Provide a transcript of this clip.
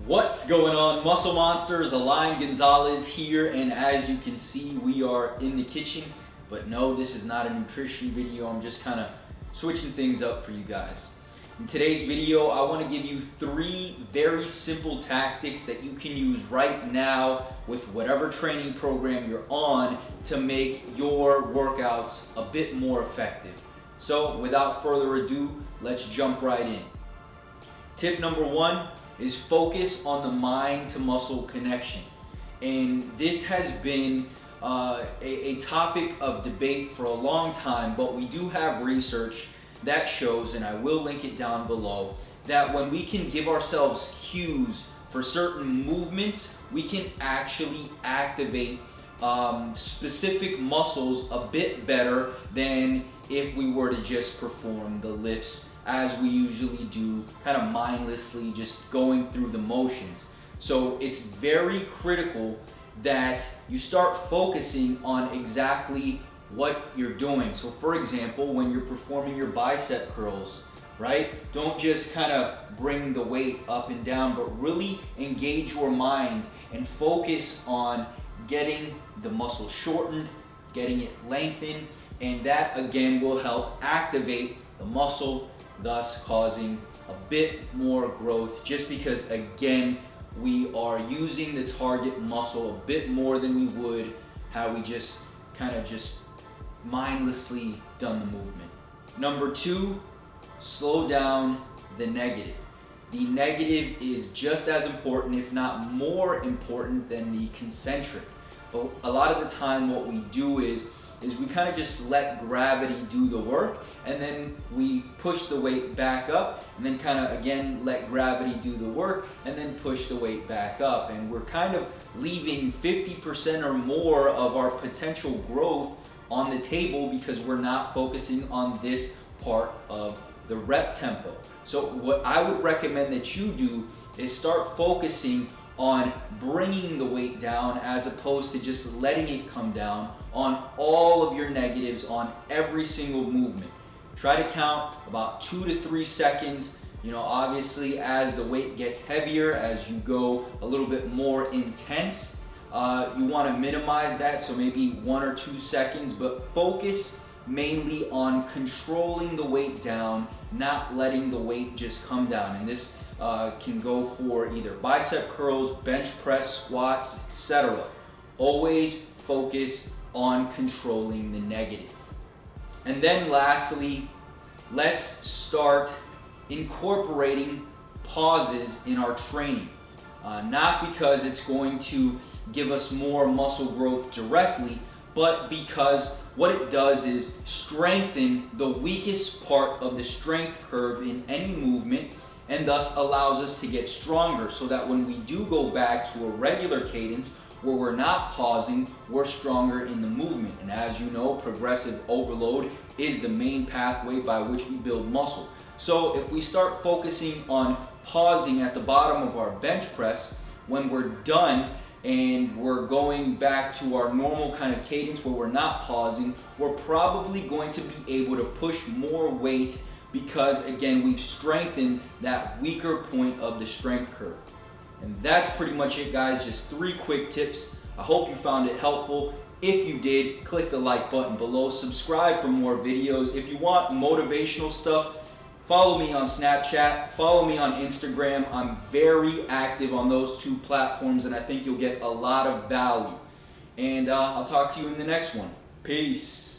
What's going on, Muscle Monsters? Alain Gonzalez here, and as you can see, we are in the kitchen. But no, this is not a nutrition video. I'm just kind of switching things up for you guys. In today's video, I want to give you 3 very simple tactics that you can use right now with whatever training program you're on to make your workouts a bit more effective. So without further ado, let's jump right in. Tip number 1 is focus on the mind to muscle connection. And this has been a topic of debate for a long time, but we do have research that shows, and I will link it down below, that when we can give ourselves cues for certain movements, we can actually activate specific muscles a bit better than if we were to just perform the lifts as we usually do, kind of mindlessly, just going through the motions. So it's very critical that you start focusing on exactly what you're doing. So for example, when you're performing your bicep curls, right? Don't just kind of bring the weight up and down, but really engage your mind and focus on getting the muscle shortened, getting it lengthened, and that again will help activate the muscle, thus causing a bit more growth, just because again we are using the target muscle a bit more than we would had we just kind of just mindlessly done the movement. Number 2, slow down the negative. The negative is just as important, if not more important, than the concentric. But a lot of the time what we do is we kind of just let gravity do the work, and then we push the weight back up, and then kind of again let gravity do the work, and then push the weight back up. And we're kind of leaving 50% or more of our potential growth on the table because we're not focusing on this part of the rep tempo. So what I would recommend that you do is start focusing on bringing the weight down as opposed to just letting it come down on all of your negatives on every single movement. Try to count about 2 to 3 seconds. You know, obviously as the weight gets heavier, as you go a little bit more intense, you want to minimize that, so maybe 1 or 2 seconds, but focus mainly on controlling the weight down, not letting the weight just come down. And this can go for either bicep curls, bench press, squats, etc. Always focus on controlling the negative. And then lastly, let's start incorporating pauses in our training. Not because it's going to give us more muscle growth directly, but because what it does is strengthen the weakest part of the strength curve in any movement, and thus allows us to get stronger, so that when we do go back to a regular cadence where we're not pausing, we're stronger in the movement. And as you know, progressive overload is the main pathway by which we build muscle. So if we start focusing on pausing at the bottom of our bench press, when we're done and we're going back to our normal kind of cadence where we're not pausing, we're probably going to be able to push more weight because again, we've strengthened that weaker point of the strength curve. And that's pretty much it, guys. Just 3 quick tips. I hope you found it helpful. If you did, click the like button below. Subscribe for more videos. If you want motivational stuff, follow me on Snapchat. Follow me on Instagram. I'm very active on those 2 platforms, and I think you'll get a lot of value. And I'll talk to you in the next one. Peace.